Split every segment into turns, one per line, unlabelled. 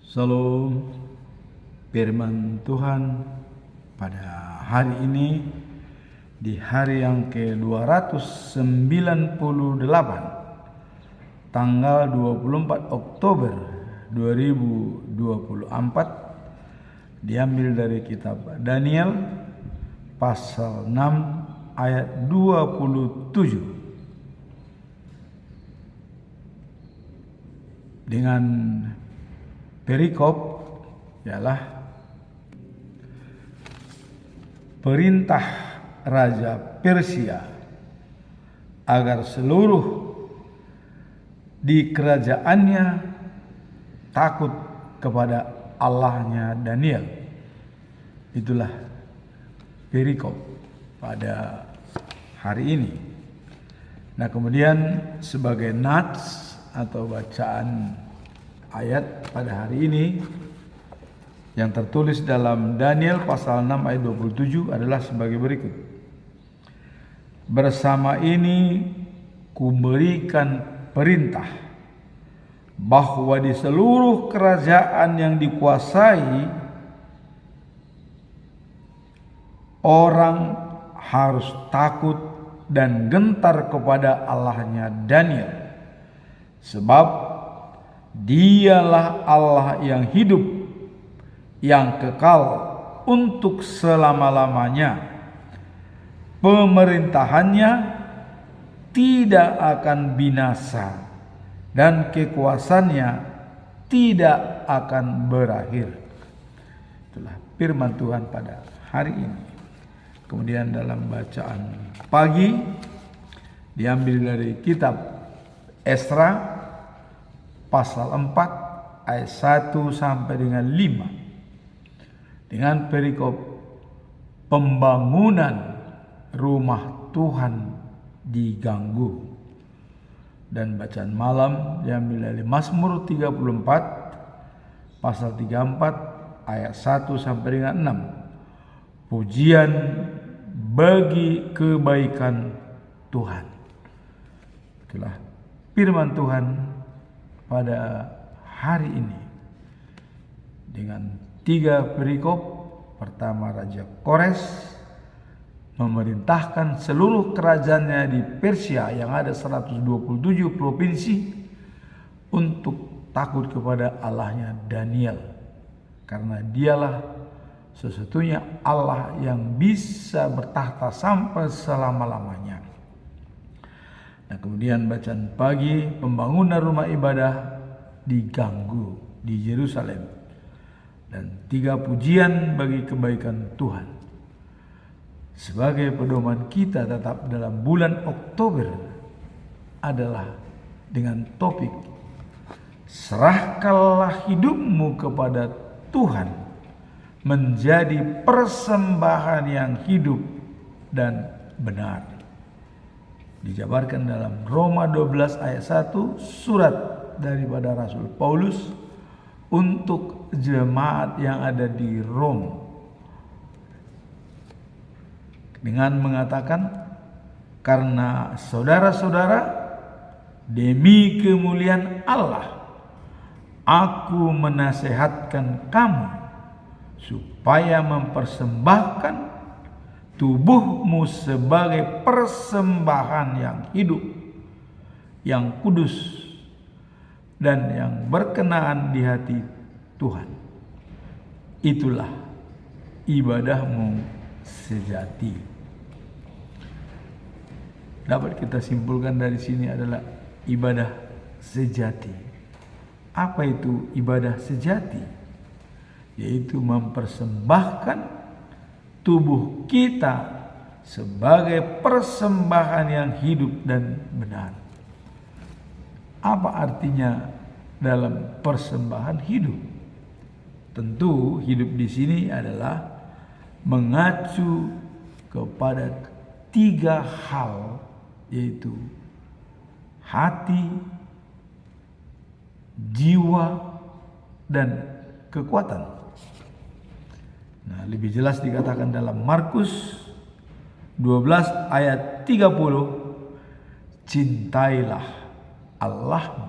Salam firman Tuhan pada hari ini di hari yang ke-298 tanggal 24 Oktober 2024 diambil dari kitab Daniel pasal 6 ayat 27 dengan perikop ialah perintah Raja Persia agar seluruh di kerajaannya takut kepada Allahnya Daniel. Itulah perikop pada hari ini. Nah, kemudian sebagai nats atau bacaan ayat pada hari ini yang tertulis dalam Daniel pasal 6 ayat 27 adalah sebagai berikut. Bersama ini kuberikan perintah bahwa di seluruh kerajaan yang dikuasai orang harus takut dan gentar kepada Allahnya Daniel, sebab Dialah Allah yang hidup, yang kekal untuk selama-lamanya. Pemerintahannya tidak akan binasa dan kekuasaannya tidak akan berakhir. Itulah firman Tuhan pada hari ini. Kemudian dalam bacaan pagi diambil dari kitab Esra pasal 4 ayat 1 sampai dengan 5 dengan perikop pembangunan rumah Tuhan diganggu, dan bacaan malam diambil dari Mazmur 34 pasal 34 ayat 1 sampai dengan 6, pujian bagi kebaikan Tuhan. Itulah firman Tuhan pada hari ini dengan 3 perikop. Pertama, Raja Kores memerintahkan seluruh kerajaannya di Persia yang ada 127 provinsi untuk takut kepada Allahnya Daniel, karena dialah sesungguhnya Allah yang bisa bertahta sampai selama-lamanya. Nah, kemudian bacaan pagi, pembangunan rumah ibadah diganggu di Yerusalem, dan 3 pujian bagi kebaikan Tuhan. Sebagai pedoman kita tetap dalam bulan Oktober adalah dengan topik serahkanlah hidupmu kepada Tuhan menjadi persembahan yang hidup dan benar. Dijabarkan dalam Roma 12 ayat 1, surat daripada Rasul Paulus untuk jemaat yang ada di Rom, dengan mengatakan, karena saudara-saudara, demi kemuliaan Allah aku menasehatkan kamu supaya mempersembahkan tubuhmu sebagai persembahan yang hidup, yang kudus, dan yang berkenaan di hati Tuhan. Itulah ibadahmu sejati. Dapat kita simpulkan dari sini adalah ibadah sejati. Apa itu ibadah sejati? Yaitu mempersembahkan tubuh kita sebagai persembahan yang hidup dan benar. Apa artinya dalam persembahan hidup? Tentu hidup di sini adalah mengacu kepada 3 hal, yaitu hati, jiwa, dan kekuatan. Nah, lebih jelas dikatakan dalam Markus 12 ayat 30, cintailah Allahmu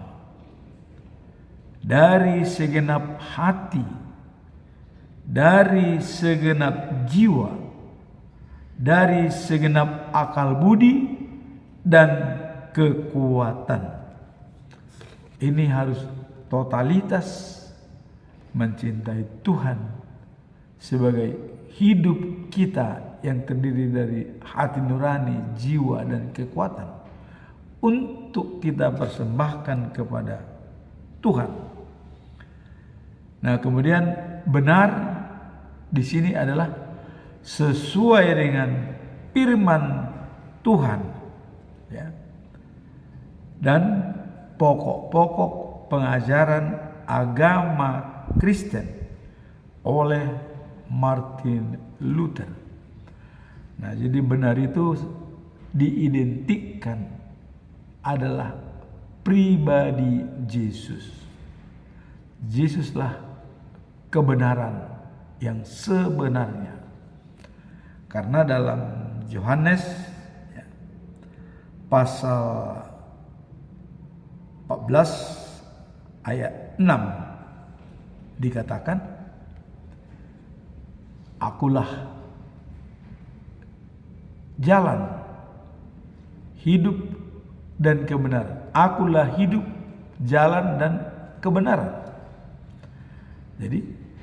dari segenap hati, dari segenap jiwa, dari segenap akal budi dan kekuatan. Ini harus totalitas mencintai Tuhan sebagai hidup kita yang terdiri dari hati nurani, jiwa dan kekuatan untuk kita persembahkan kepada Tuhan. Nah, kemudian benar di sini adalah sesuai dengan firman Tuhan, ya. Dan pokok-pokok pengajaran agama Kristen oleh Martin Luther. Nah, jadi benar itu diidentikan adalah pribadi Yesus. Yesuslah kebenaran yang sebenarnya. Karena dalam Yohanes ya, pasal 14 ayat 6 dikatakan, akulah jalan, hidup dan kebenaran. Akulah hidup, jalan dan kebenaran. Jadi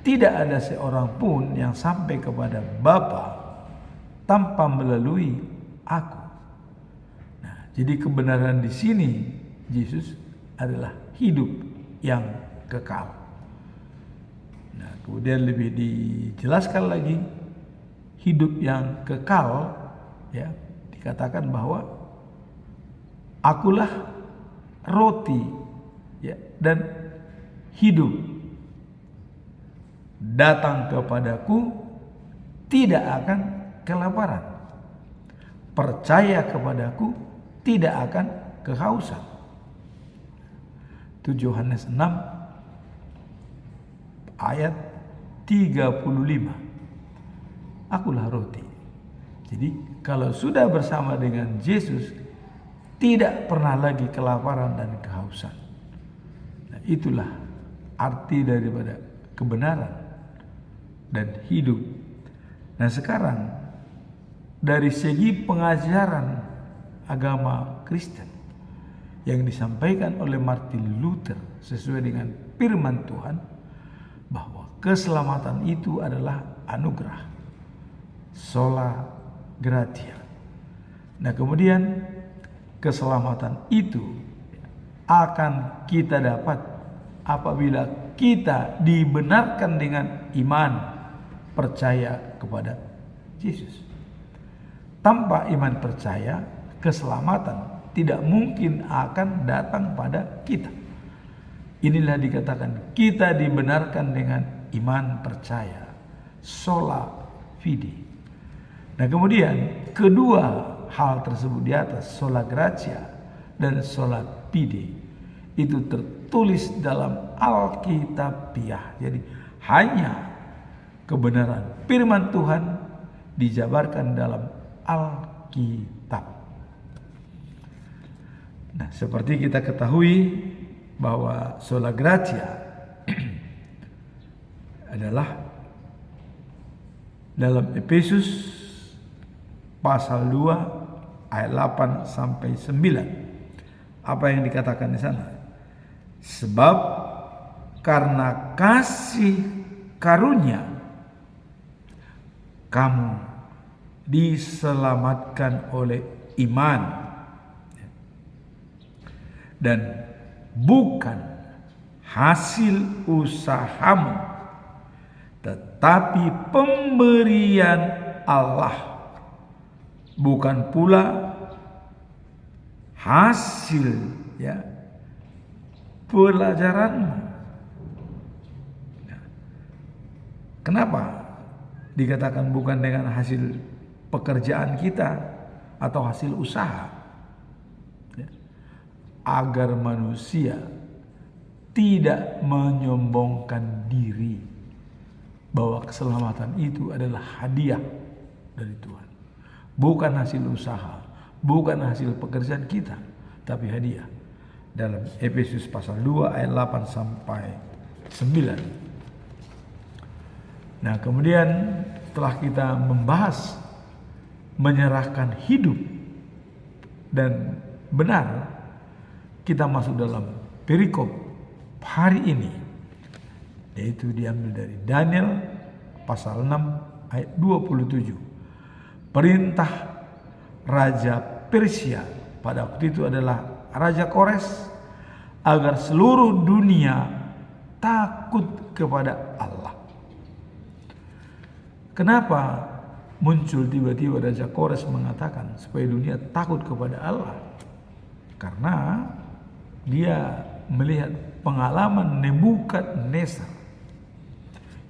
tidak ada seorang pun yang sampai kepada Bapa tanpa melalui aku. Nah, jadi kebenaran di sini Yesus adalah hidup yang kekal. Nah, kemudian lebih dijelaskan lagi hidup yang kekal, ya, dikatakan bahwa akulah roti, ya, dan hidup. Datang kepadaku tidak akan kelaparan. Percaya kepadaku tidak akan kehausan. Itu Yohanes 6 ayat 35. Akulah roti. Jadi kalau sudah bersama dengan Yesus, tidak pernah lagi kelaparan dan kehausan. Nah, itulah arti daripada kebenaran dan hidup. Nah, sekarang dari segi pengajaran agama Kristen yang disampaikan oleh Martin Luther sesuai dengan firman Tuhan, bahwa keselamatan itu adalah anugerah, sola gratia. Nah, kemudian keselamatan itu akan kita dapat apabila kita dibenarkan dengan iman, percaya kepada Yesus. Tanpa iman percaya, keselamatan tidak mungkin akan datang pada kita. Inilah dikatakan kita dibenarkan dengan iman percaya, sola fide. Nah, kemudian kedua hal tersebut di atas, sola gratia dan sola fide, itu tertulis dalam Alkitabiah. Jadi hanya kebenaran firman Tuhan dijabarkan dalam Alkitab. Nah, seperti kita ketahui bahwa sola gratia adalah dalam Efesus pasal 2 ayat 8 sampai 9. Apa yang dikatakan di sana? Sebab karena kasih karunia kamu diselamatkan oleh iman, dan bukan hasil usahamu, tetapi pemberian Allah, bukan pula hasil, ya, pelajaranmu. Kenapa dikatakan bukan dengan hasil pekerjaan kita atau hasil usaha? Ya. Agar manusia tidak menyombongkan diri bahwa keselamatan itu adalah hadiah dari Tuhan. Bukan hasil usaha, bukan hasil pekerjaan kita, tapi hadiah. dalam Efesus pasal 2 ayat 8 sampai 9. Nah, kemudian setelah kita membahas menyerahkan hidup dan benar, kita masuk dalam perikop hari ini, yaitu diambil dari Daniel pasal 6 ayat 27. Perintah Raja Persia pada waktu itu adalah Raja Kores agar seluruh dunia takut kepada Allah. Kenapa muncul tiba-tiba Raja Kores mengatakan supaya dunia takut kepada Allah? Karena dia melihat pengalaman Nebukadnezar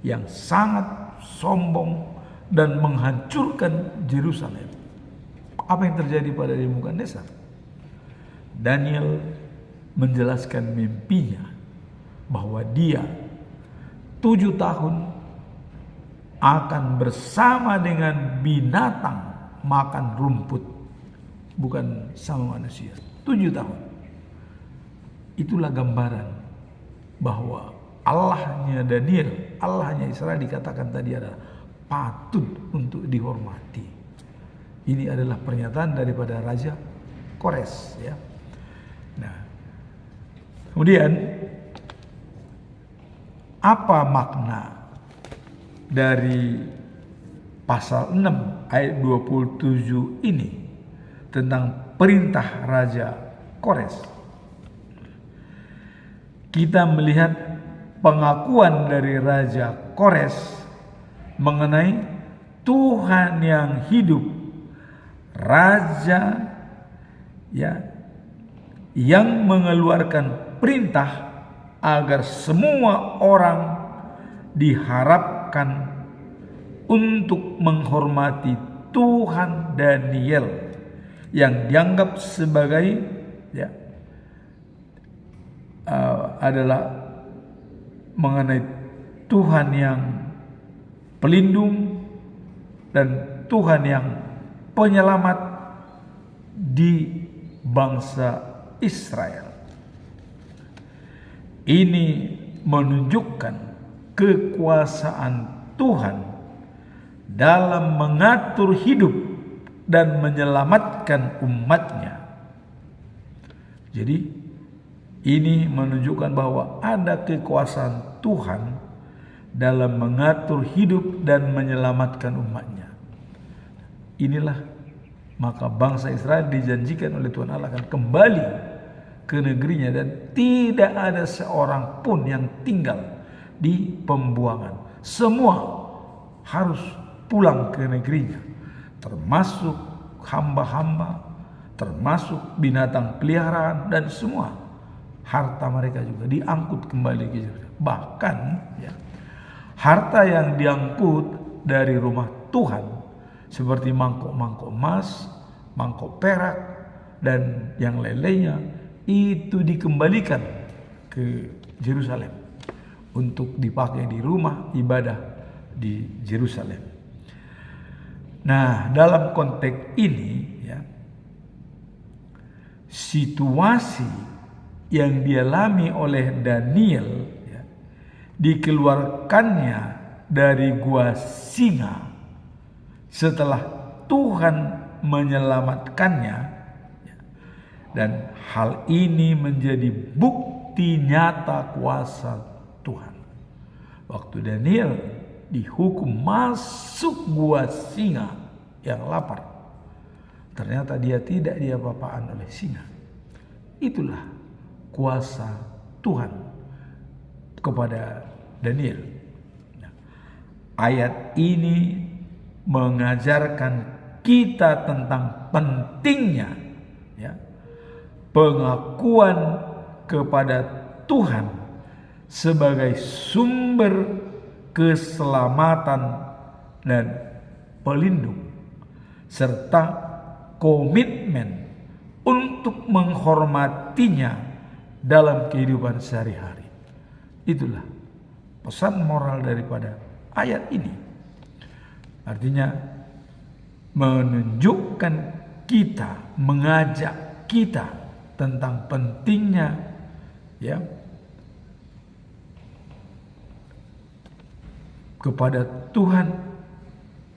yang sangat sombong dan menghancurkan Yerusalem. Apa yang terjadi pada Nebukadnezar? Daniel menjelaskan mimpinya bahwa dia 7 tahun akan bersama dengan binatang makan rumput, bukan sama manusia. 7 tahun. Itulah gambaran bahwa Allahnya Daniel, Allahnya Israel dikatakan tadi adalah patut untuk dihormati. Ini adalah pernyataan daripada Raja Kores, ya. Nah, kemudian apa makna dari pasal 6 ayat 27 ini tentang perintah Raja Kores? Kita melihat pengakuan dari Raja Kores mengenai Tuhan yang hidup, Raja ya yang mengeluarkan perintah agar semua orang diharapkan untuk menghormati Tuhan Daniel yang dianggap sebagai adalah mengenai Tuhan yang pelindung dan Tuhan yang penyelamat di bangsa Israel. Ini menunjukkan kekuasaan Tuhan dalam mengatur hidup dan menyelamatkan umatnya. Jadi ini menunjukkan bahwa ada kekuasaan Tuhan dalam mengatur hidup dan menyelamatkan umatnya. Inilah maka bangsa Israel dijanjikan oleh Tuhan Allah akan kembali ke negerinya dan tidak ada seorang pun yang tinggal di pembuangan. Semua harus pulang ke negerinya, termasuk hamba-hamba, termasuk binatang peliharaan, dan semua harta mereka juga diangkut kembali ke Yerusalem. Bahkan harta yang diangkut dari rumah Tuhan seperti mangkok-mangkok emas, mangkok perak, dan yang lain-lainnya itu dikembalikan ke Yerusalem untuk dipakai di rumah ibadah di Yerusalem. Nah, dalam konteks ini situasi yang dialami oleh Daniel dikeluarkannya dari gua singa setelah Tuhan menyelamatkannya, dan hal ini menjadi bukti nyata kuasa Tuhan. Waktu Daniel dihukum masuk gua singa yang lapar, ternyata dia tidak diapa-apaan oleh singa. Itulah kuasa Tuhan kepada Daniel. Ayat ini mengajarkan kita tentang pentingnya pengakuan kepada Tuhan sebagai sumber keselamatan dan pelindung, serta komitmen untuk menghormatinya dalam kehidupan sehari-hari. Itulah pesan moral daripada ayat ini. Artinya menunjukkan kita, mengajak kita tentang pentingnya ya kepada Tuhan,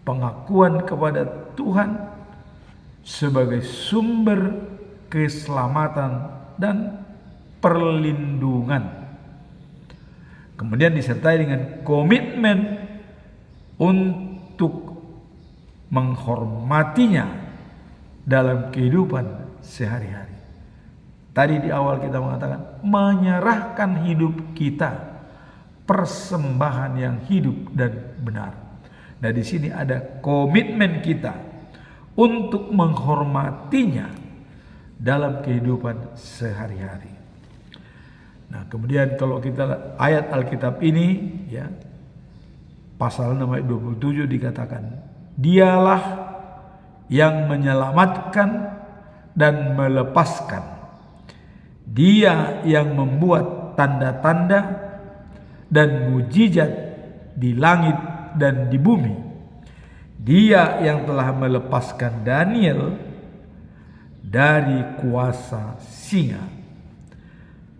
pengakuan kepada Tuhan sebagai sumber keselamatan dan perlindungan. Kemudian disertai dengan komitmen untuk menghormatinya dalam kehidupan sehari-hari. Tadi di awal kita mengatakan menyerahkan hidup kita, persembahan yang hidup dan benar. Nah, di sini ada komitmen kita untuk menghormatinya dalam kehidupan sehari-hari. Nah, kemudian kalau kita ayat Alkitab ini ya, pasal nomor 27 dikatakan, dialah yang menyelamatkan dan melepaskan. Dia yang membuat tanda-tanda dan mujizat di langit dan di bumi. Dia yang telah melepaskan Daniel dari kuasa singa.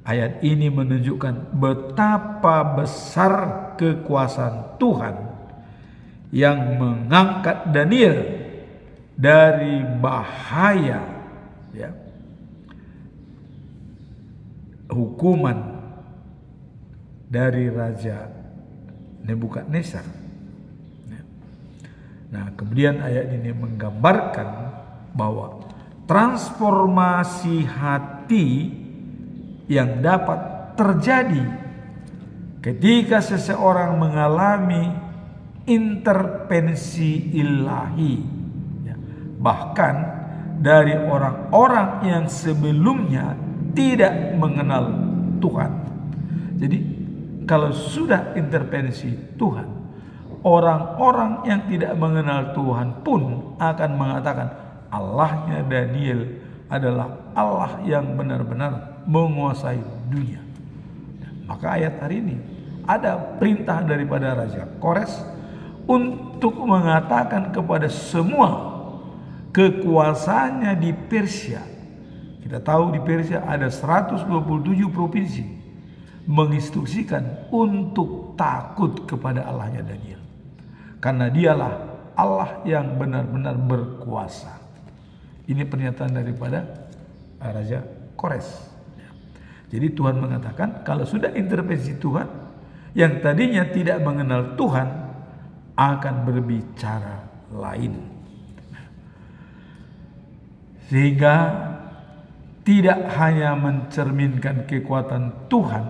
Ayat ini menunjukkan betapa besar kekuasaan Tuhan yang mengangkat Daniel dari bahaya ya, hukuman dari Raja Nebukadnezar. Nah, kemudian ayat ini menggambarkan bahwa transformasi hati yang dapat terjadi ketika seseorang mengalami intervensi ilahi, ya, bahkan dari orang-orang yang sebelumnya tidak mengenal Tuhan. Jadi kalau sudah intervensi Tuhan, orang-orang yang tidak mengenal Tuhan pun akan mengatakan Allahnya Daniel adalah Allah yang benar-benar menguasai dunia. Maka ayat hari ini ada perintah daripada Raja Kores untuk mengatakan kepada semua kekuasaannya di Persia. Kita tahu di Persia ada 127 provinsi, menginstruksikan untuk takut kepada Allahnya Daniel. Karena dialah Allah yang benar-benar berkuasa. Ini pernyataan daripada Raja Kores. Jadi Tuhan mengatakan kalau sudah intervensi Tuhan, yang tadinya tidak mengenal Tuhan akan berbicara lain. Sehingga tidak hanya mencerminkan kekuatan Tuhan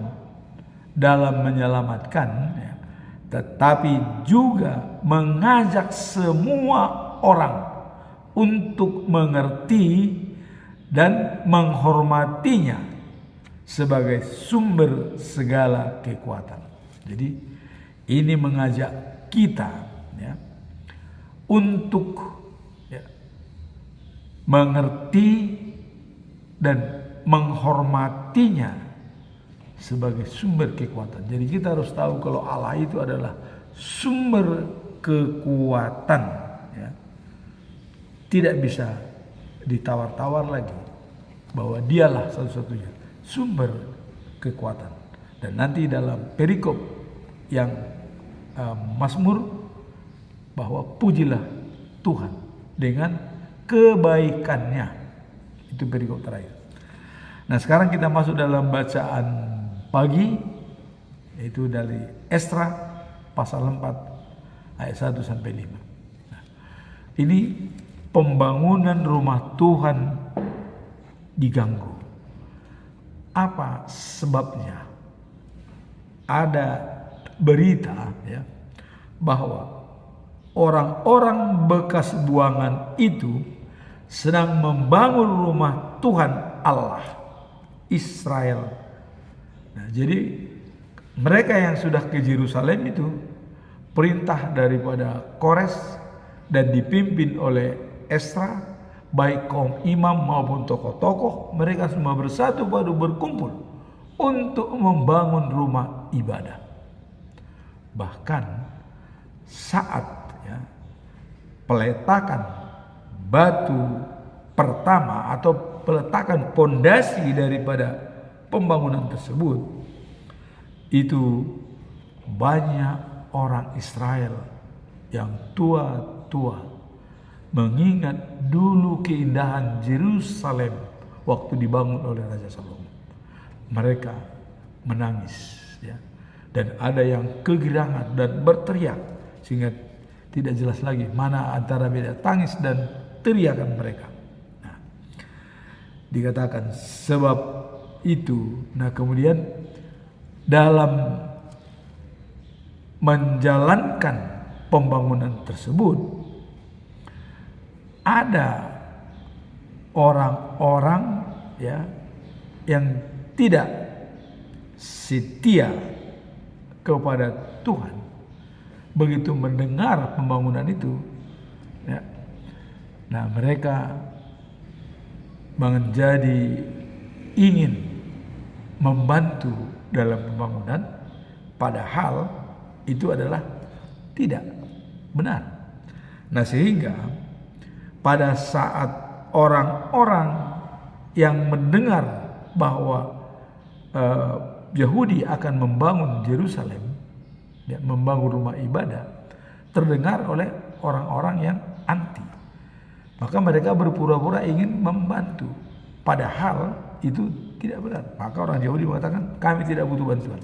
dalam menyelamatkan, ya, tetapi juga mengajak semua orang untuk mengerti dan menghormatinya sebagai sumber segala kekuatan. Jadi ini mengajak kita ya, untuk ya, mengerti dan menghormatinya sebagai sumber kekuatan. Jadi kita harus tahu kalau Allah itu adalah sumber kekuatan, ya. Tidak bisa ditawar-tawar lagi bahwa dialah satu-satunya sumber kekuatan. Dan nanti dalam perikop yang Mazmur, bahwa pujilah Tuhan dengan kebaikannya. Itu perikop terakhir. Nah, sekarang kita masuk dalam bacaan pagi, yaitu dari Esra pasal 4 ayat 1 sampai 5. Nah, ini pembangunan rumah Tuhan diganggu. Apa sebabnya? Ada berita ya, bahwa orang-orang bekas buangan itu sedang membangun rumah Tuhan Allah Israel. Nah, jadi mereka yang sudah ke Yerusalem itu perintah daripada Kores dan dipimpin oleh Esra, baik kaum imam maupun tokoh-tokoh, mereka semua bersatu padu berkumpul untuk membangun rumah ibadah. Bahkan saat ya, peletakan batu pertama atau peletakan pondasi daripada pembangunan tersebut, itu banyak orang Israel yang tua-tua mengingat dulu keindahan Yerusalem waktu dibangun oleh Raja Salomo. Mereka menangis, ya. Dan ada yang kegirangan dan berteriak, sehingga tidak jelas lagi mana antara beda tangis dan teriakan mereka. Nah, dikatakan sebab itu, nah kemudian dalam menjalankan pembangunan tersebut ada orang-orang, ya, yang tidak setia kepada Tuhan. Begitu mendengar pembangunan itu, ya, nah mereka menjadi ingin membantu dalam pembangunan, padahal itu adalah tidak benar. Nah, sehingga pada saat orang-orang yang mendengar bahwa Yahudi akan membangun Yerusalem, ya, membangun rumah ibadah, terdengar oleh orang-orang yang anti. Maka mereka berpura-pura ingin membantu, padahal itu tidak benar. Maka orang Yahudi mengatakan, kami tidak butuh bantuan.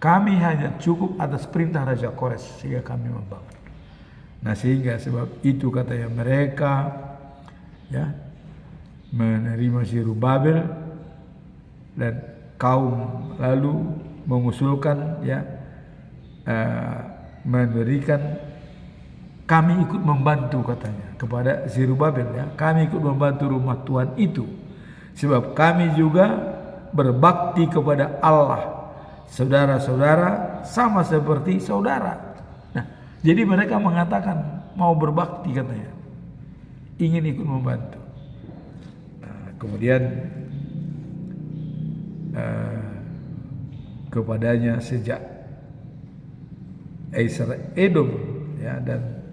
Kami hanya cukup atas perintah Raja Kores sehingga kami membangun. Nah, sehingga sebab itu katanya mereka, ya, menerima Zerubabel dan kaum lalu mengusulkan, ya, memberikan, kami ikut membantu katanya kepada Zerubabel, ya, kami ikut membantu rumah Tuhan itu sebab kami juga berbakti kepada Allah, saudara-saudara sama seperti saudara. Nah, jadi mereka mengatakan mau berbakti katanya, ingin ikut membantu. Nah, kemudian kepadanya sejak Esra Edom, ya, dan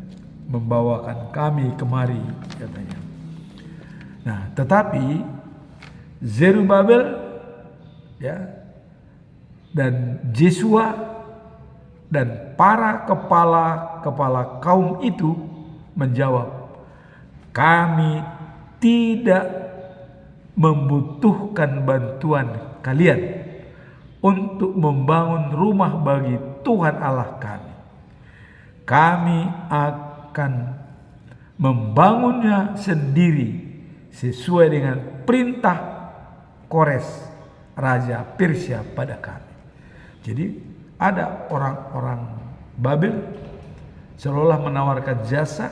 membawakan kami kemari katanya. Nah, tetapi Zerubabel, ya, dan Jesua dan para kepala kaum itu menjawab, kami tidak membutuhkan bantuan kalian untuk membangun rumah bagi Tuhan Allah kami. Kami akan membangunnya sendiri sesuai dengan perintah Kores Raja Persia pada kami. Jadi ada orang-orang Babel seolah menawarkan jasa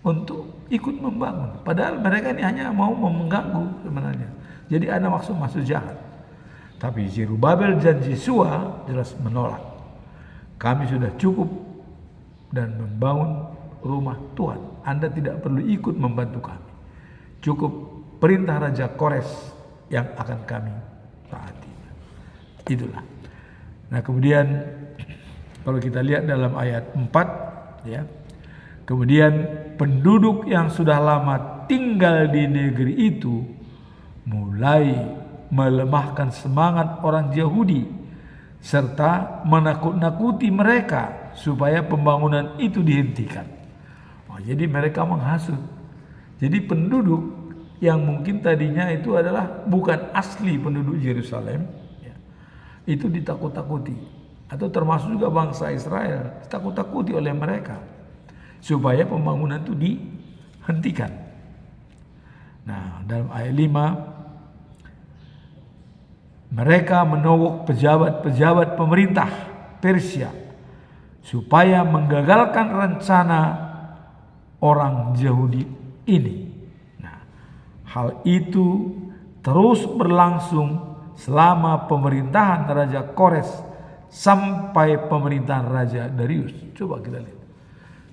untuk ikut membangun, padahal mereka ini hanya mau mengganggu sebenarnya. Jadi ada maksud jahat. Tapi Zerubabel dan Jesua jelas menolak. Kami sudah cukup dan membangun rumah Tuhan. Anda tidak perlu ikut membantu kami. Cukup perintah Raja Kores yang akan kami taati. Itulah. Nah, kemudian kalau kita lihat dalam ayat 4, ya. Kemudian penduduk yang sudah lama tinggal di negeri itu mulai melemahkan semangat orang Yahudi serta menakut-nakuti mereka supaya pembangunan itu dihentikan. Jadi mereka menghasut. Jadi penduduk yang mungkin tadinya itu adalah bukan asli penduduk Yerusalem, ya, itu ditakut-takuti, atau termasuk juga bangsa Israel ditakut-takuti oleh mereka supaya pembangunan itu dihentikan. Nah, dalam ayat 5, mereka menogok pejabat-pejabat pemerintah Persia supaya menggagalkan rencana orang Yahudi ini. Hal itu terus berlangsung selama pemerintahan Raja Kores sampai pemerintahan Raja Darius. Coba kita lihat.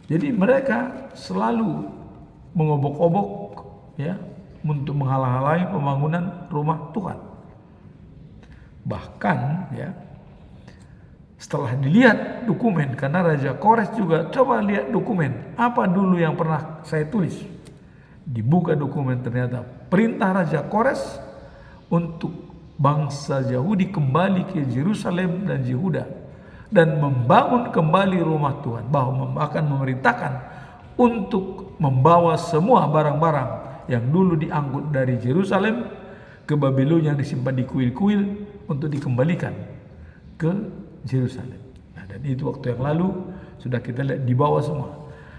Jadi mereka selalu mengobok-obok, ya, untuk menghalang-halangi pembangunan rumah Tuhan. Bahkan, ya, setelah dilihat dokumen, karena Raja Kores juga coba lihat dokumen, apa dulu yang pernah saya tulis. Dibuka dokumen, ternyata perintah Raja Kores untuk bangsa Yahudi kembali ke Yerusalem dan Yehuda dan membangun kembali rumah Tuhan, bahwa akan memerintahkan untuk membawa semua barang-barang yang dulu diangkut dari Yerusalem ke Babilonia yang disimpan di kuil-kuil untuk dikembalikan ke Yerusalem. Nah, dan itu waktu yang lalu sudah kita lihat dibawa semua.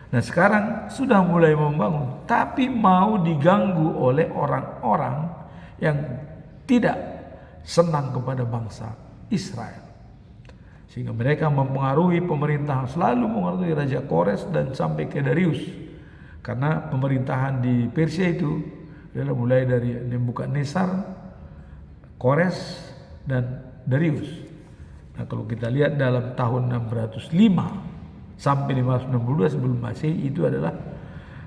Nah, sekarang sudah mulai membangun, tapi mau diganggu oleh orang-orang yang tidak senang kepada bangsa Israel. Sehingga mereka mempengaruhi pemerintahan, selalu mempengaruhi Raja Kores dan sampai ke Darius. Karena pemerintahan di Persia itu adalah mulai dari Nebukadnezar, Kores, dan Darius. Nah, kalau kita lihat dalam tahun 605 sampai 562 sebelum Masehi, itu adalah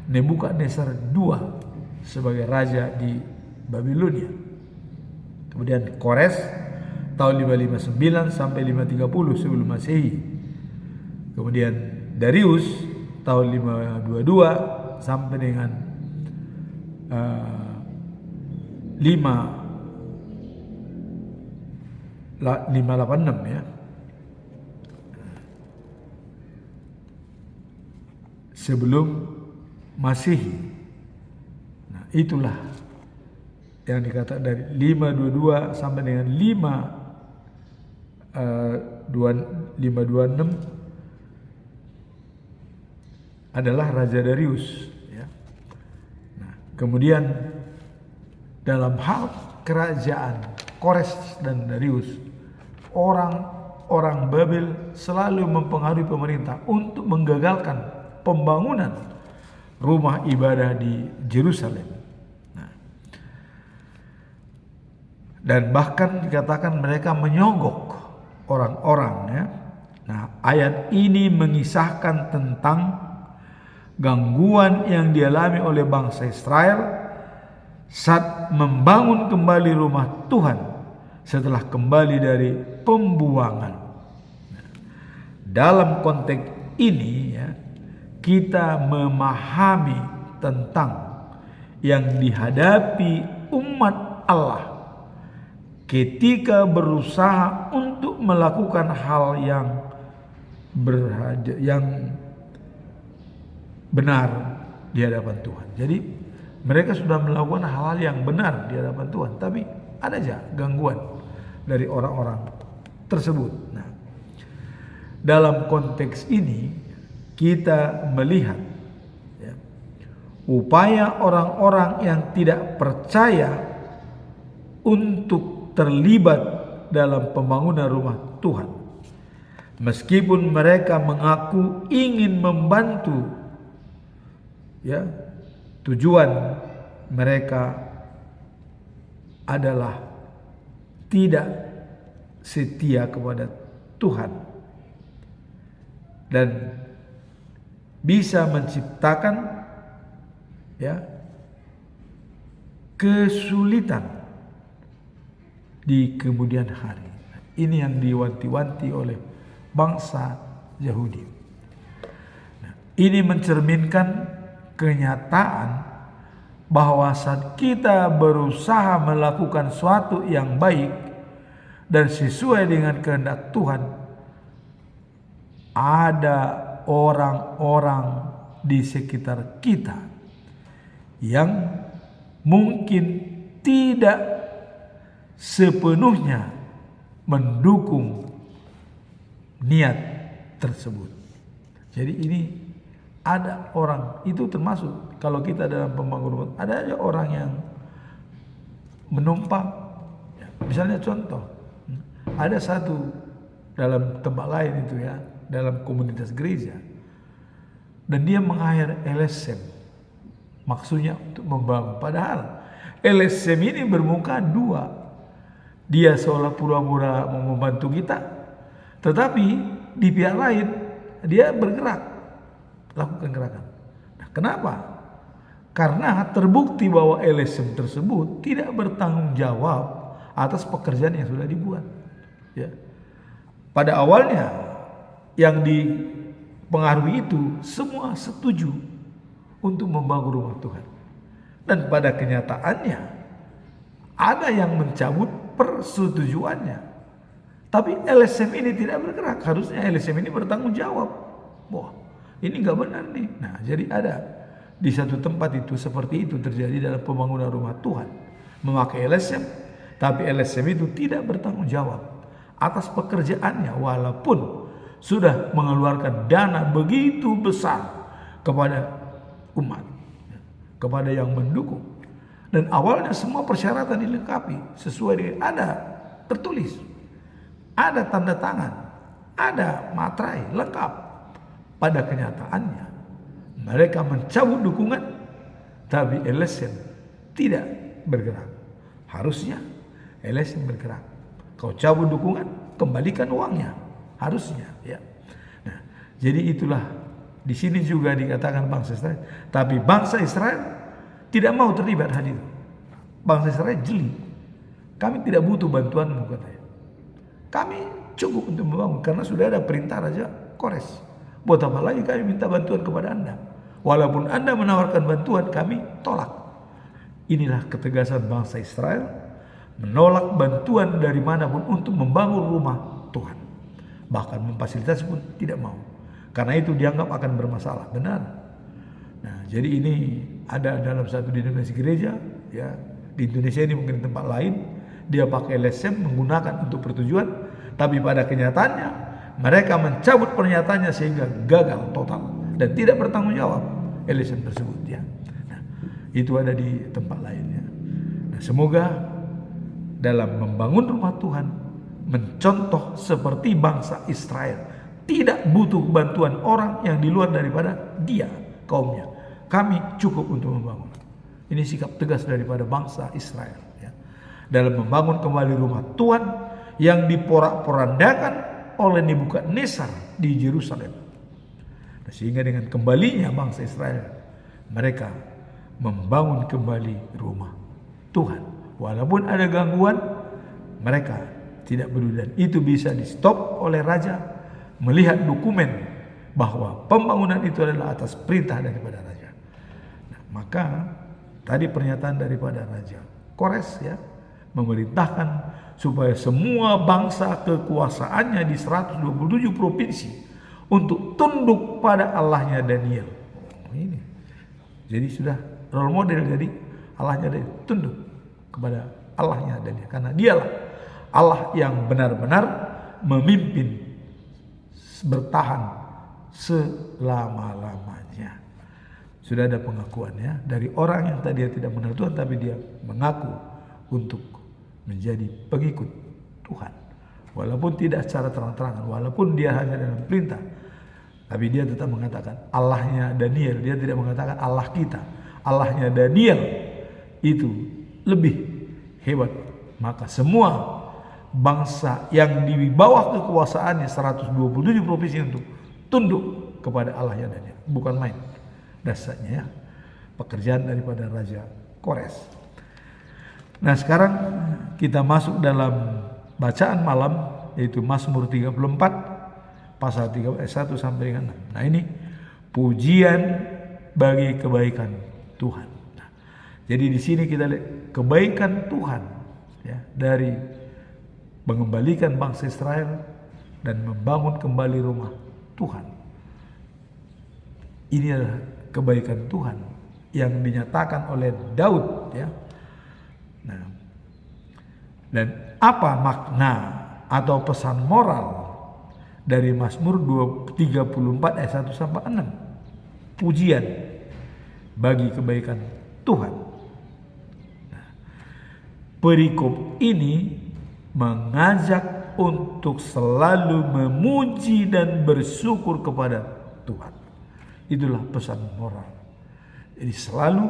Nebukadnezar II sebagai raja di Babilonia. Kemudian Kores tahun 559 sampai 530 sebelum Masehi. Kemudian Darius tahun 522 sampai dengan 586 ya. Sebelum Masehi. Nah, itulah yang dikatakan dari 522 sampai dengan 526 adalah Raja Darius ya. Nah, kemudian dalam hal kerajaan Kores dan Darius, orang-orang Babel selalu mempengaruhi pemerintah untuk menggagalkan pembangunan rumah ibadah di Yerusalem. Dan bahkan dikatakan mereka menyogok orang-orang ya. Nah, ayat ini mengisahkan tentang gangguan yang dialami oleh bangsa Israel saat membangun kembali rumah Tuhan setelah kembali dari pembuangan. Nah, dalam konteks ini ya, kita memahami tentang yang dihadapi umat Allah ketika berusaha untuk melakukan hal yang benar di hadapan Tuhan. Jadi mereka sudah melakukan hal-hal yang benar di hadapan Tuhan, tapi ada aja gangguan dari orang-orang tersebut. Nah, dalam konteks ini kita melihat ya, upaya orang-orang yang tidak percaya untuk terlibat dalam pembangunan rumah Tuhan, meskipun mereka mengaku ingin membantu ya, tujuan mereka adalah tidak setia kepada Tuhan dan bisa menciptakan ya kesulitan di kemudian hari. Ini yang diwanti-wanti oleh bangsa Yahudi. Nah, ini mencerminkan kenyataan bahwa saat kita berusaha melakukan sesuatu yang baik dan sesuai dengan kehendak Tuhan, ada orang-orang di sekitar kita yang mungkin tidak sepenuhnya mendukung niat tersebut. Jadi ini ada orang, itu termasuk kalau kita dalam pembangunan, ada aja orang yang menumpang. Misalnya contoh, ada satu dalam tempat lain itu ya, dalam komunitas gereja, dan dia meng-hire LSM, maksudnya untuk membangun. Padahal LSM ini bermuka dua. Dia seolah pura-pura mau membantu kita, tetapi di pihak lain dia bergerak, lakukan gerakan. Nah, kenapa? Karena terbukti bahwa LSM tersebut tidak bertanggung jawab atas pekerjaan yang sudah dibuat. Ya. Pada awalnya yang dipengaruhi itu semua setuju untuk membangun rumah Tuhan. Dan pada kenyataannya ada yang mencabut persetujuannya. Tapi LSM ini tidak bergerak. Harusnya LSM ini bertanggung jawab. Wah, ini nggak benar nih. Nah, jadi ada di satu tempat itu seperti itu terjadi dalam pembangunan rumah Tuhan. Memakai LSM, tapi LSM itu tidak bertanggung jawab atas pekerjaannya walaupun sudah mengeluarkan dana begitu besar kepada umat, kepada yang mendukung. Dan awalnya semua persyaratan dilengkapi sesuai dengan ada tertulis, ada tanda tangan, ada materai lengkap. Pada kenyataannya mereka mencabut dukungan, tapi LSM tidak bergerak. Harusnya LSM bergerak. Kau cabut dukungan, kembalikan uangnya. Harusnya, ya. Nah, jadi itulah di sini juga dikatakan bangsa Israel. Tapi bangsa Israel tidak mau terlibat hal itu. Bangsa Israel jeli. Kami tidak butuh bantuanmu, katanya. Kami cukup untuk membangun karena sudah ada perintah Raja Kores. Buat apa lagi kami minta bantuan kepada Anda? Walaupun Anda menawarkan bantuan, kami tolak. Inilah ketegasan bangsa Israel menolak bantuan dari manapun untuk membangun rumah Tuhan. Bahkan memfasilitasi pun tidak mau. Karena itu dianggap akan bermasalah. Benar. Nah, jadi ini ada dalam satu denominasi gereja, ya, di Indonesia ini mungkin tempat lain, dia pakai LSM menggunakan untuk pertujuan, tapi pada kenyataannya mereka mencabut pernyataannya sehingga gagal total dan tidak bertanggung jawab LSM tersebut, ya. Nah, itu ada di tempat lainnya. Nah, semoga dalam membangun rumah Tuhan mencontoh seperti bangsa Israel, tidak butuh bantuan orang yang di luar daripada dia, kaumnya. Kami cukup untuk membangun. Ini sikap tegas daripada bangsa Israel, ya, dalam membangun kembali rumah Tuhan yang diporak-porandakan oleh Nebukadnezar di Yerusalem. Nah, sehingga dengan kembalinya bangsa Israel, mereka membangun kembali rumah Tuhan. Walaupun ada gangguan, mereka tidak peduli, dan itu bisa di stop oleh raja melihat dokumen bahwa pembangunan itu adalah atas perintah daripada raja. Nah, maka tadi pernyataan daripada Raja Kores, ya, memerintahkan supaya semua bangsa kekuasaannya di 127 provinsi untuk tunduk pada Allahnya Daniel. Ini jadi sudah role model, jadi Allahnya Daniel tunduk kepada Allahnya Daniel, karena dialah Allah yang benar-benar memimpin bertahan selama-lamanya. Sudah ada pengakuannya dari orang yang tadi tidak mengenal Tuhan, tapi dia mengaku untuk menjadi pengikut Tuhan. Walaupun tidak secara terang-terangan, walaupun dia hanya dalam perintah, tapi dia tetap mengatakan Allahnya Daniel. Dia tidak mengatakan Allah kita. Allahnya Daniel itu lebih hebat. Maka semua bangsa yang di bawah kekuasaannya 127 provinsi untuk tunduk kepada Allahnya Daniel. Bukan main. Dasarnya, ya, pekerjaan daripada Raja Kores. Nah, sekarang kita masuk dalam bacaan malam, yaitu Mazmur 34 pasal 3 ayat 1 sampai dengan 6. Nah, ini pujian bagi kebaikan Tuhan. Nah, jadi di sini kita lihat kebaikan Tuhan, ya, dari mengembalikan bangsa Israel dan membangun kembali rumah Tuhan. Ini adalah kebaikan Tuhan yang dinyatakan oleh Daud, ya. Nah, dan apa makna atau pesan moral dari Mazmur 34 ayat 1 sampai 6? Pujian bagi kebaikan Tuhan. Nah, perikop ini mengajak untuk selalu memuji dan bersyukur kepada Tuhan. Itulah pesan moral. Jadi selalu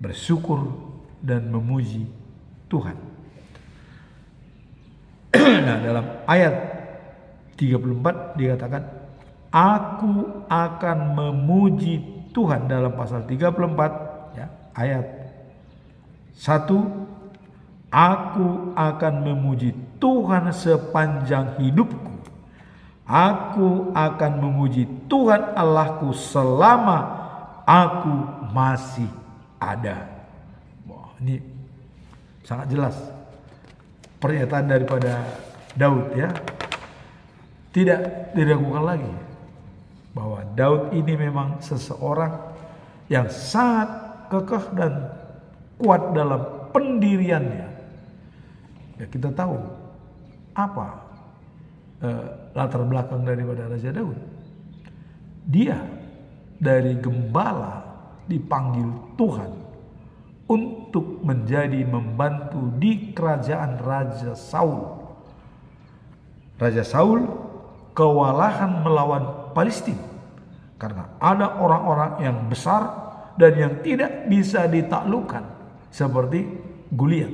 bersyukur dan memuji Tuhan. Nah, dalam ayat 34 dikatakan, aku akan memuji Tuhan. Dalam pasal 34, ya, ayat 1, aku akan memuji Tuhan sepanjang hidupku. Aku akan memuji Tuhan Allahku selama aku masih ada. Wah, ini sangat jelas pernyataan daripada Daud ya. Tidak diragukan lagi bahwa Daud ini memang seseorang yang sangat kekeh dan kuat dalam pendiriannya. Ya, kita tahu apa latar belakang daripada Raja Daud. Dia dari gembala dipanggil Tuhan untuk menjadi membantu di kerajaan Raja Saul. Raja Saul kewalahan melawan Palestina karena ada orang-orang yang besar dan yang tidak bisa ditaklukkan seperti Goliat.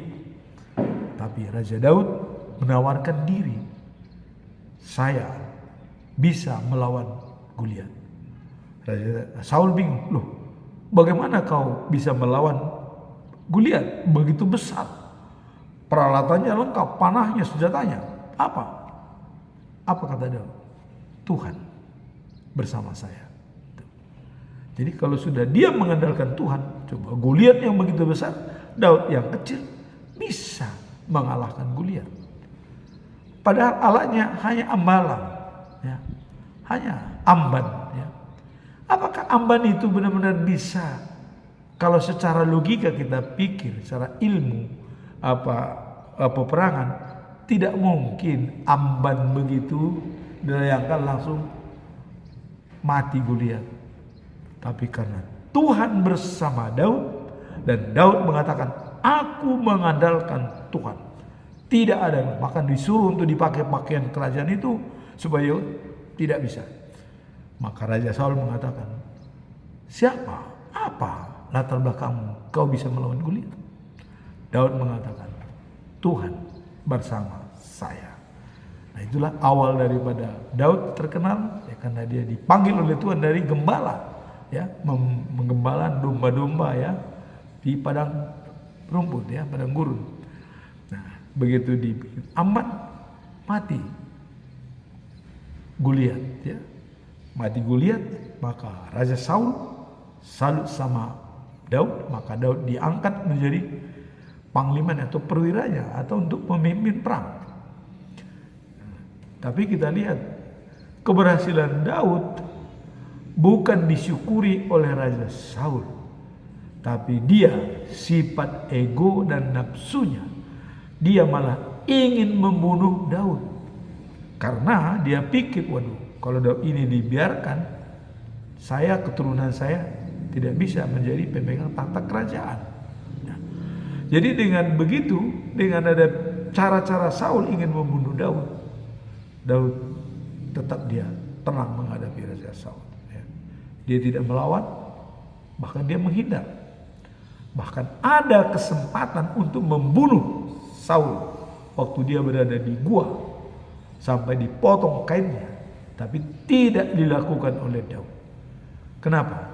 Tapi Raja Daud menawarkan diri, saya bisa melawan Goliat. Raja Saul bingung, loh bagaimana kau bisa melawan Goliat begitu besar? Peralatannya lengkap, panahnya, senjatanya. Apa kata Daud? Tuhan bersama saya. Jadi kalau sudah dia mengandalkan Tuhan, coba Goliat yang begitu besar, Daud yang kecil bisa mengalahkan Goliat. Padahal Allahnya hanya ambalan, ya, hanya amban. Ya. Apakah amban itu benar-benar bisa? Kalau secara logika kita pikir, secara ilmu peperangan, tidak mungkin amban begitu dilayangkan langsung mati Goliat. Tapi karena Tuhan bersama Daud dan Daud mengatakan, aku mengandalkan Tuhan. Tidak ada yang bahkan disuruh untuk dipakai pakaian kerajaan itu supaya tidak bisa. Maka Raja Saul mengatakan, siapa? Apa latar belakangmu kau bisa melawan Goliat? Daud mengatakan, Tuhan bersama saya. Nah, itulah awal daripada Daud terkenal ya, karena dia dipanggil oleh Tuhan dari gembala ya, menggembala domba-domba ya di padang rumput ya, padang gurun. Nah, begitu dibikin aman, mati Goliat ya. Mati Goliat, maka Raja Saul salut sama Daud, maka Daud diangkat menjadi panglima atau perwiranya atau untuk pemimpin perang. Tapi kita lihat keberhasilan Daud bukan disyukuri oleh Raja Saul, tapi dia sifat ego dan nafsunya, dia malah ingin membunuh Daud karena dia pikir, waduh, kalau Daud ini dibiarkan, saya, keturunan saya tidak bisa menjadi pemegang tahta kerajaan. Nah, jadi dengan begitu, dengan ada cara-cara Saul ingin membunuh Daud, Daud tetap dia tenang menghadapi Raja Saul. Ya. Dia tidak melawan, bahkan dia menghindar. Bahkan ada kesempatan untuk membunuh Saul waktu dia berada di gua sampai dipotong kainnya, tapi tidak dilakukan oleh Daud. Kenapa?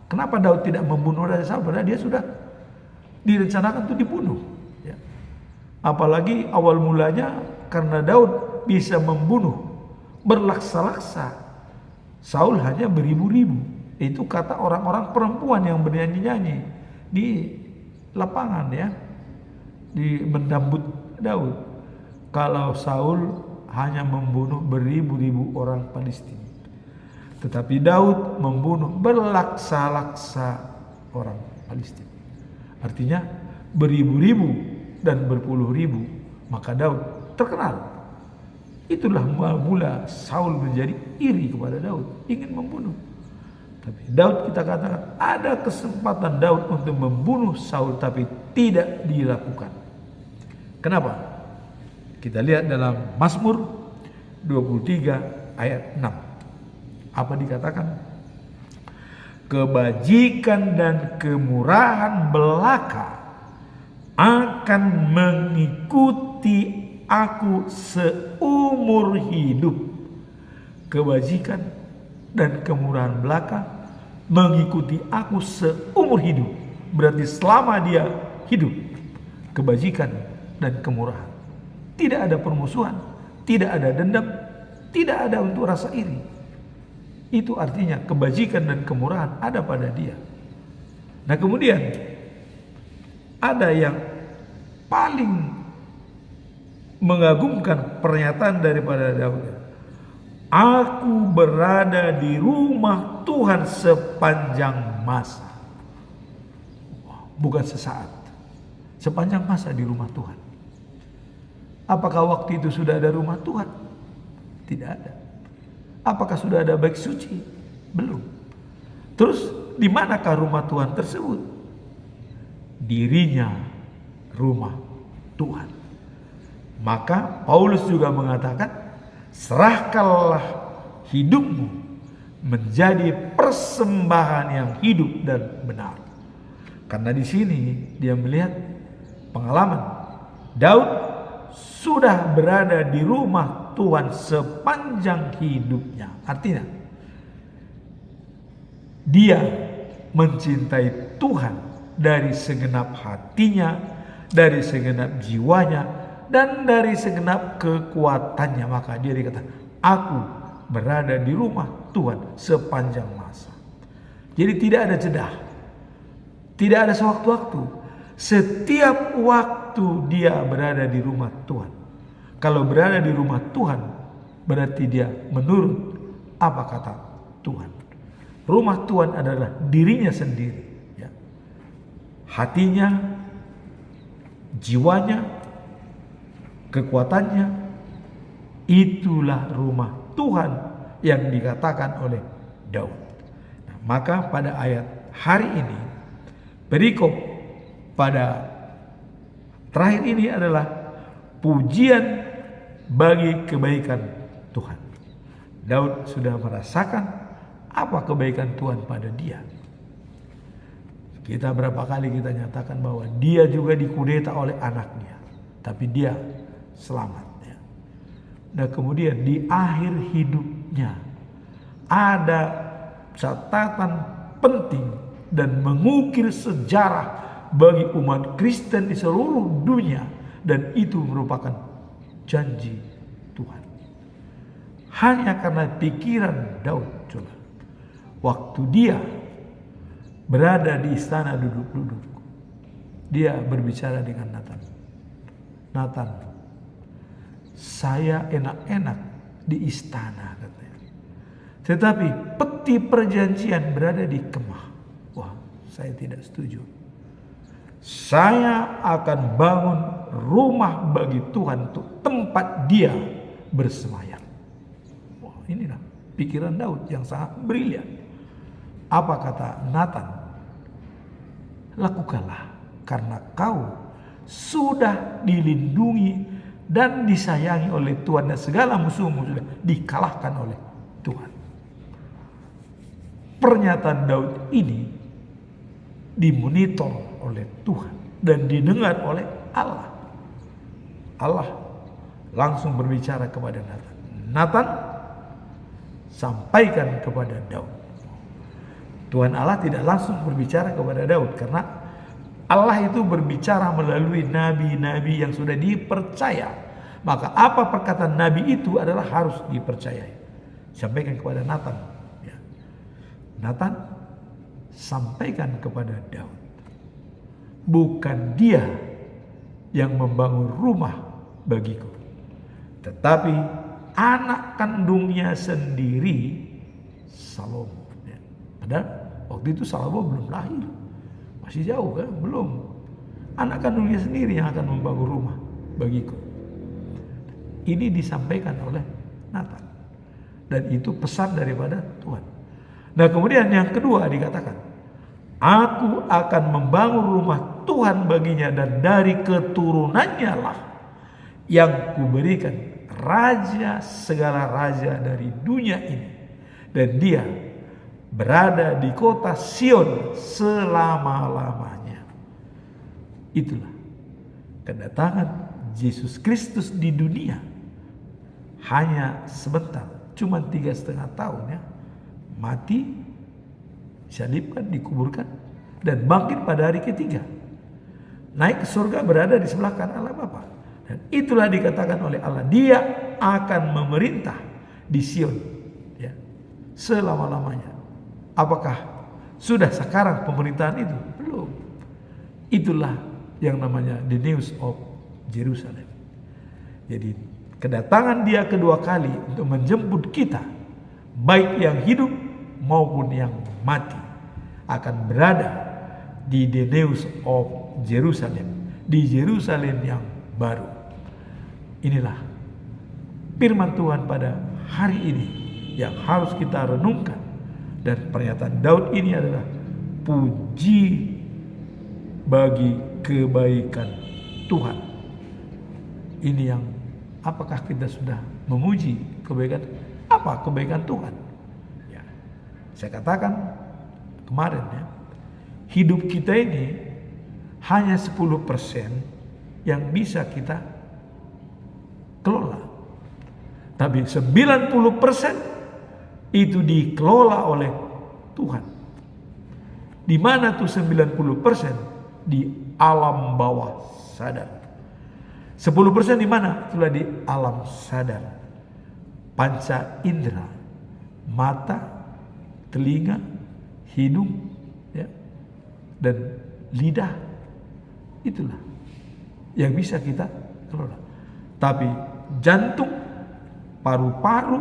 Kenapa Daud tidak membunuh Raja Saul? Padahal dia sudah direncanakan untuk dibunuh. Ya. Apalagi awal mulanya karena Daud bisa membunuh berlaksa-laksa Saul hanya beribu-ribu. Itu kata orang-orang perempuan yang bernyanyi-nyanyi di lapangan ya, di mendambut Daud. Kalau Saul hanya membunuh beribu-ribu orang Palestina, tetapi Daud membunuh berlaksa-laksa orang Palestina. Artinya beribu-ribu dan berpuluh ribu. Maka Daud terkenal. Itulah mula Saul menjadi iri kepada Daud, ingin membunuh. Tapi Daud, kita katakan ada kesempatan Daud untuk membunuh Saul, tapi tidak dilakukan. Kenapa? Kita lihat dalam Mazmur 23 ayat 6. Apa dikatakan? Kebajikan dan kemurahan belaka akan mengikuti aku seumur hidup. Kebajikan dan kemurahan belaka mengikuti aku seumur hidup. Berarti selama dia hidup, kebajikan dan kemurahan. Tidak ada permusuhan, tidak ada dendam, tidak ada untuk rasa iri. Itu artinya kebajikan dan kemurahan ada pada dia. Nah kemudian ada yang paling mengagumkan pernyataan daripada Daud. Aku berada di rumah Tuhan sepanjang masa. Bukan sesaat, sepanjang masa di rumah Tuhan. Apakah waktu itu sudah ada rumah Tuhan? Tidak ada. Apakah sudah ada bait suci? Belum. Terus di manakah rumah Tuhan tersebut? Dirinya rumah Tuhan. Maka Paulus juga mengatakan, serahkanlah hidupmu menjadi persembahan yang hidup dan benar. Karena di sini dia melihat pengalaman Daud sudah berada di rumah Tuhan sepanjang hidupnya. Artinya dia mencintai Tuhan dari segenap hatinya, dari segenap jiwanya, dan dari segenap kekuatannya. Maka dia dikatakan, aku berada di rumah Tuhan sepanjang masa. Jadi tidak ada jeda, tidak ada sewaktu-waktu. Setiap waktu dia berada di rumah Tuhan. Kalau berada di rumah Tuhan, berarti dia menurut apa kata Tuhan. Rumah Tuhan adalah dirinya sendiri, ya. Hatinya, jiwanya, kekuatannya. Itulah rumah Tuhan yang dikatakan oleh Daud. Nah, maka pada ayat hari ini, perikop pada terakhir ini adalah pujian bagi kebaikan Tuhan. Daud sudah merasakan apa kebaikan Tuhan pada dia. Kita berapa kali kita nyatakan bahwa dia juga dikudeta oleh anaknya, tapi dia selamat. Ya. Dan kemudian di akhir hidupnya ada catatan penting dan mengukir sejarah bagi umat Kristen di seluruh dunia, dan itu merupakan janji Tuhan. Hanya karena pikiran Daud, coba, waktu dia berada di istana duduk-duduk, dia berbicara dengan Natan. Natan, saya enak-enak di istana, katanya. Tetapi peti perjanjian berada di kemah. Wah, saya tidak setuju. Saya akan bangun rumah bagi Tuhan untuk tempat dia bersemayam. Wah, inilah pikiran Daud yang sangat brilian. Apa kata Natan? Lakukanlah, karena kau sudah dilindungi dan disayangi oleh Tuhan, dan segala musuhmu sudah dikalahkan oleh Tuhan. Pernyataan Daud ini dimonitor oleh Tuhan dan didengar oleh Allah. Allah langsung berbicara kepada Natan. Natan, sampaikan kepada Daud. Tuhan Allah tidak langsung berbicara kepada Daud, karena Allah itu berbicara melalui nabi-nabi yang sudah dipercaya. Maka apa perkataan nabi itu adalah harus dipercayai. Sampaikan kepada Natan. Ya. Natan, sampaikan kepada Daud. Bukan dia yang membangun rumah bagiku, tetapi anak kandungnya sendiri, Salomo. Ya. Padahal waktu itu Salomo belum lahir, masih jauh kan, belum. Anak kandungnya sendiri yang akan membangun rumah bagiku. Ini disampaikan oleh Natan, dan itu pesan daripada Tuhan. Nah kemudian yang kedua dikatakan, aku akan membangun rumah Tuhan baginya, dan dari keturunannya lah yang kuberikan raja segala raja dari dunia ini, dan dia berada di kota Sion selama-lamanya. Itulah kedatangan Yesus Kristus di dunia. Hanya sebentar, cuma 3,5 tahun ya. Mati, disalibkan, dikuburkan, dan bangkit pada hari ketiga. Naik ke surga, berada di sebelah kanan Allah Bapa. Dan itulah dikatakan oleh Allah, dia akan memerintah di Sion ya, selama-lamanya. Apakah Sudah sekarang pemerintahan itu? Belum. Itulah yang namanya the news of Jerusalem. Jadi kedatangan dia kedua kali untuk menjemput kita, baik yang hidup maupun yang mati, akan berada di the news of Jerusalem, di Yerusalem yang baru. Inilah firman Tuhan pada hari ini yang harus kita renungkan. Dan pernyataan Daud ini adalah puji bagi kebaikan Tuhan. Ini yang apakah kita sudah memuji kebaikan? Apa kebaikan Tuhan? Ya, saya katakan kemarin ya, hidup kita ini hanya 10% yang bisa kita kelola. Tapi 90% itu dikelola oleh Tuhan. Di mana tuh 90%? Di alam bawah sadar. 10% di mana? Itulah di alam sadar. Panca indera, mata, telinga, hidung, ya, dan lidah. Itulah yang bisa kita kelola. Tapi jantung, paru-paru,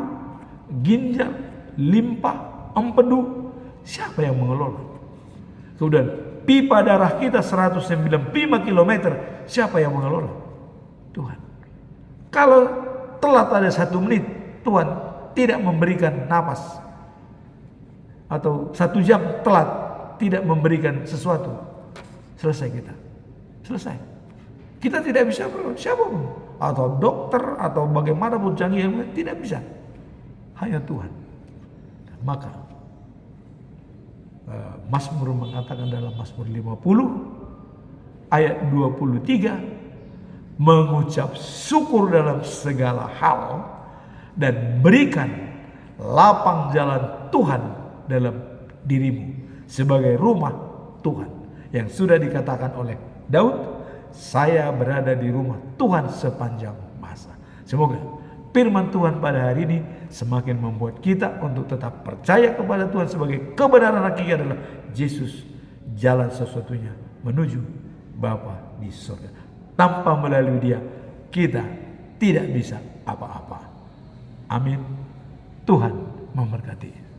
ginjal, limpa, empedu, siapa yang mengelola? Kemudian pipa darah kita 195 km, siapa yang mengelola? Tuhan. Kalau telat ada 1 menit, Tuhan tidak memberikan napas, atau 1 jam telat tidak memberikan sesuatu, selesai kita. Selesai. Kita tidak bisa berbuat, siapapun, atau dokter atau bagaimanapun canggih, tidak bisa. Hanya Tuhan. Maka Mazmur mengatakan dalam Mazmur 50 ayat 23, mengucap syukur dalam segala hal dan berikan lapang jalan Tuhan dalam dirimu sebagai rumah Tuhan, yang sudah dikatakan oleh Daud, saya berada di rumah Tuhan sepanjang masa. Semoga firman Tuhan pada hari ini semakin membuat kita untuk tetap percaya kepada Tuhan sebagai kebenaran hakiki adalah Yesus, jalan satu-satunya menuju Bapa di surga. Tanpa melalui Dia, kita tidak bisa apa-apa. Amin. Tuhan memberkati.